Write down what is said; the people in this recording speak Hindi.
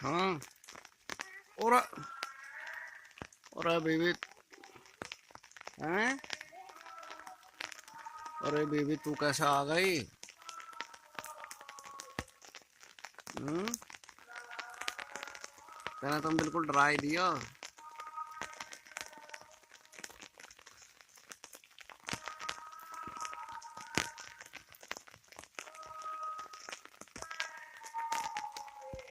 हाँ। और बेबी। हैं? अरे बेबी तू कैसे आ गई? हम्म। कहना तुम बिल्कुल डरा ही दिया।